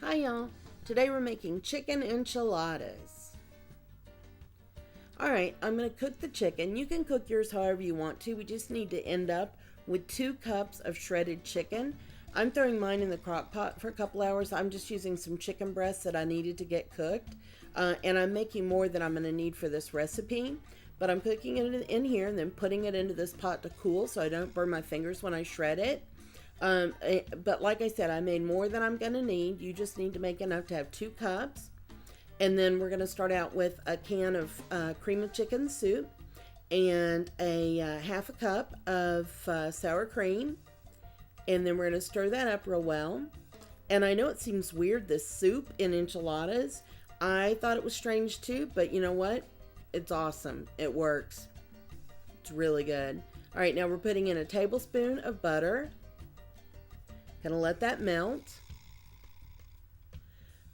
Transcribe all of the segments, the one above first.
Hi y'all. Today we're making chicken enchiladas. Alright, I'm going to cook the chicken. You can cook yours however you want to. We just need to end up with 2 cups of shredded chicken. I'm throwing mine in the crock pot for a couple hours. I'm just using some chicken breasts that I needed to get cooked. And I'm making more than I'm going to need for this recipe. But I'm cooking it in here and then putting it into this pot to cool so I don't burn my fingers when I shred it. But like I said, I made more than I'm going to need. You just need to make enough to have 2 cups. And then we're going to start out with a can of cream of chicken soup and a half a cup of sour cream. And then we're going to stir that up real well. And I know it seems weird, this soup in enchiladas. I thought it was strange too, but you know what? It's awesome. It works. It's really good. All right, now we're putting in a tablespoon of butter. Gonna let that melt.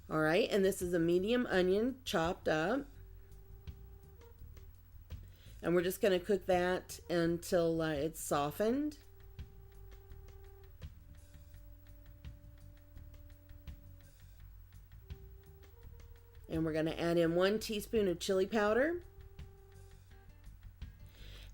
All right, and this is a medium onion chopped up. And we're just gonna cook that until it's softened. And we're gonna add in 1 teaspoon of chili powder.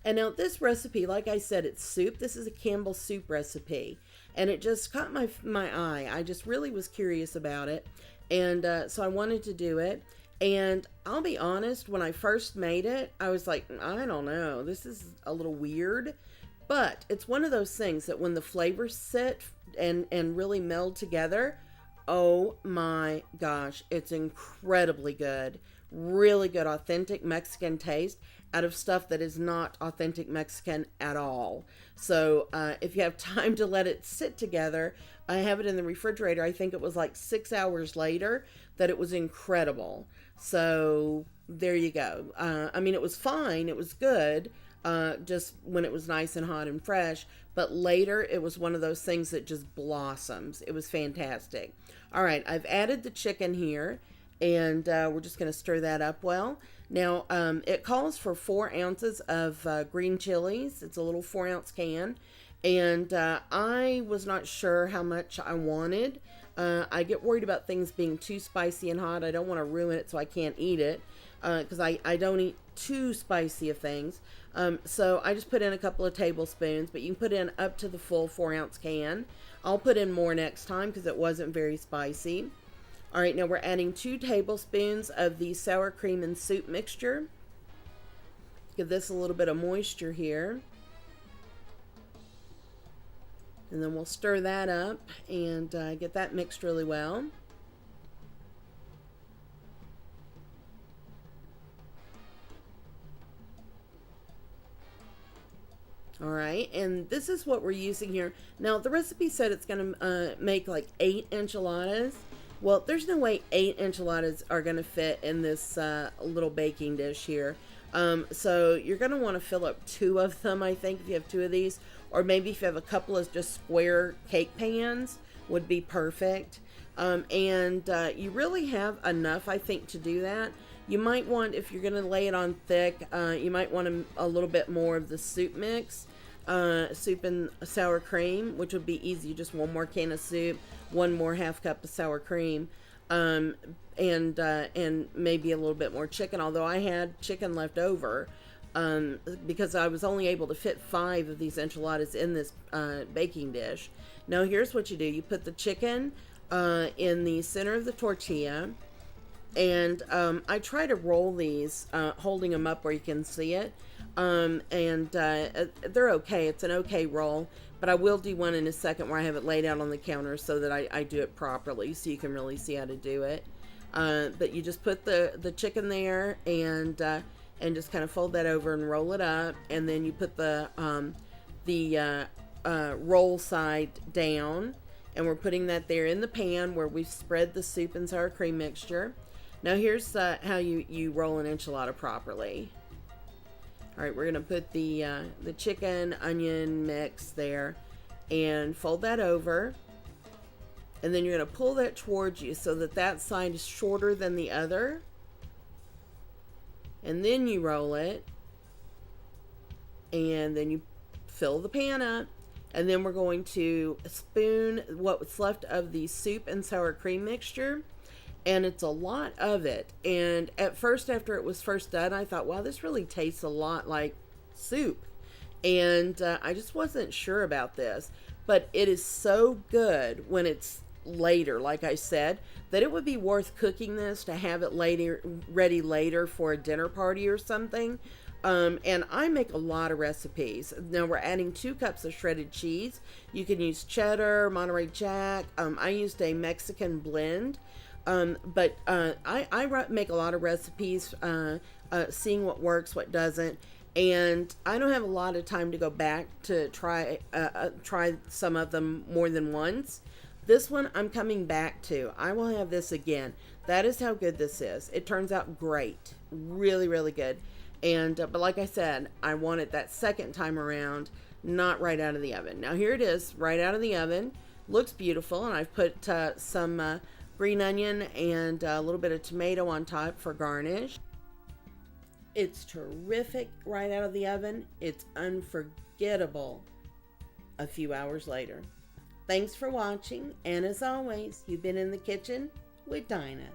And now this recipe, like I said, it's soup. This is a Campbell soup recipe. And it just caught my eye. I just really was curious about it. And so I wanted to do it. And I'll be honest, when I first made it, I was like, I don't know. This is a little weird. But it's one of those things that when the flavors sit and really meld together, oh my gosh, it's incredibly good. Really good, authentic Mexican taste out of stuff that is not authentic Mexican at all. So if you have time to let it sit together, I have it in the refrigerator. I think it was like 6 hours later that it was incredible. So there you go. I mean, it was fine. It was good. Just when it was nice and hot and fresh. But later, it was one of those things that just blossoms. It was fantastic. All right, I've added the chicken here. And we're just going to stir that up well. Now, it calls for 4 ounces of green chilies. It's a little 4-ounce can. And I was not sure how much I wanted. I get worried about things being too spicy and hot. I don't want to ruin it so I can't eat it. Because I don't eat too spicy of things. So I just put in a couple of tablespoons. But you can put in up to the full 4-ounce can. I'll put in more next time because it wasn't very spicy. All right, now we're adding 2 tablespoons of the sour cream and soup mixture. Give this a little bit of moisture here. And then we'll stir that up and get that mixed really well. All right, and this is what we're using here. Now, the recipe said it's going to make like 8 enchiladas. Well, there's no way 8 enchiladas are going to fit in this little baking dish here. So you're going to want to fill up 2 of them, I think, if you have 2 of these. Or maybe if you have a couple of just square cake pans, would be perfect. And you really have enough, I think, to do that. You might want, if you're going to lay it on thick, you might want a little bit more of the soup mix. Soup and sour cream, which would be easy. Just 1 more can of soup, 1 more half cup of sour cream, and maybe a little bit more chicken. Although I had chicken left over, because I was only able to fit 5 of these enchiladas in this baking dish. Now here's what you do: you put the chicken in the center of the tortilla, and I try to roll these, holding them up where you can see it. They're okay. It's an okay roll, but I will do one in a second where I have it laid out on the counter so that I do it properly so you can really see how to do it. But you just put the chicken there and just kind of fold that over and roll it up, and then you put the roll side down, and we're putting that there in the pan where we've spread the soup and sour cream mixture. Now here's how you roll an enchilada properly. All right, we're going to put the chicken onion mix there and fold that over. And then you're going to pull that towards you so that that side is shorter than the other. And then you roll it. And then you fill the pan up. And then we're going to spoon what's left of the soup and sour cream mixture. And it's a lot of it. And at first, after it was first done, I thought, wow, this really tastes a lot like soup. And I just wasn't sure about this. But it is so good when it's later, like I said, that it would be worth cooking this to have it ready later for a dinner party or something. And I make a lot of recipes. Now we're adding 2 cups of shredded cheese. You can use cheddar, Monterey Jack. I used a Mexican blend. But I make a lot of recipes, seeing what works, what doesn't. And I don't have a lot of time to go back to try some of them more than once. This one I'm coming back to. I will have this again. That is how good this is. It turns out great. Really, really good. And but like I said, I want it that second time around, not right out of the oven. Now here it is, right out of the oven. Looks beautiful, and I've put some green onion and a little bit of tomato on top for garnish. It's terrific right out of the oven. It's unforgettable a few hours later. Thanks for watching, and as always, you've been in the kitchen with Dinah.